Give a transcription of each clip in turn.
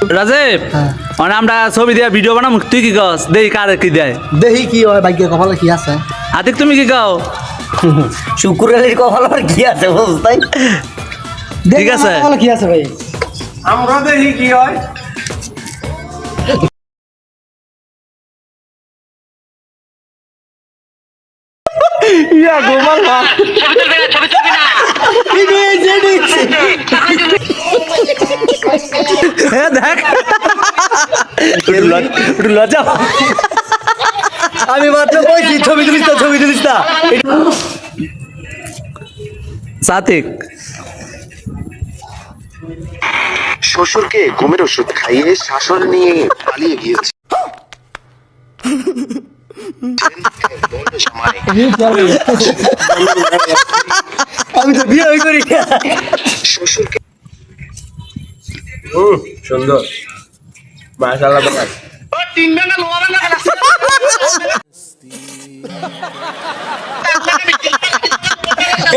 রাজীব মানে আমরা ছবি দিয়া ভিডিও বানাম তুই কি কস দেই কার কি দেয় দেহি কি হয় ভাগ্যে কপালে কি আছে আতিক তুমি কি কও শুকুরের কপাল আর কি আছে বুঝতাই ঠিক আছে কপালে কি আছে ভাই আমরা দেখি কি হয় ইয়া গোমাল মা হ্যাঁ দেখ একটু লজ্জা আমি মাত্র কইছি ছবি তুলিস না সাতিক শ্বশুরকে ঘুমের ওষুধ খাইয়ে শাসন নিয়ে পালিয়ে গিয়েছে আমি তো বিয়ে করি শ্বশুরকে সুন্দর মাশাআল্লাহ বাবা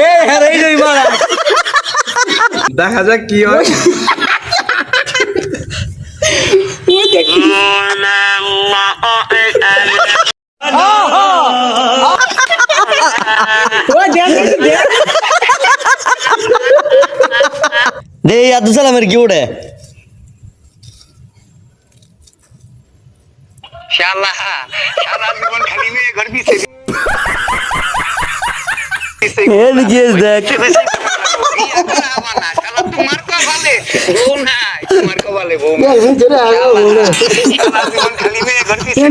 এ হেরাই নই মারা দেখা যাক কি হয় দে আব্দুল সালামের কি ওড়ে শালা সারা জীবন খালি মেয়ে ঘর পিছে এর কি দেখ তোমার কপালে বউ নাই তোমার কপালে বউ নাই সারা জীবন খালি মেয়ে ঘর পিছে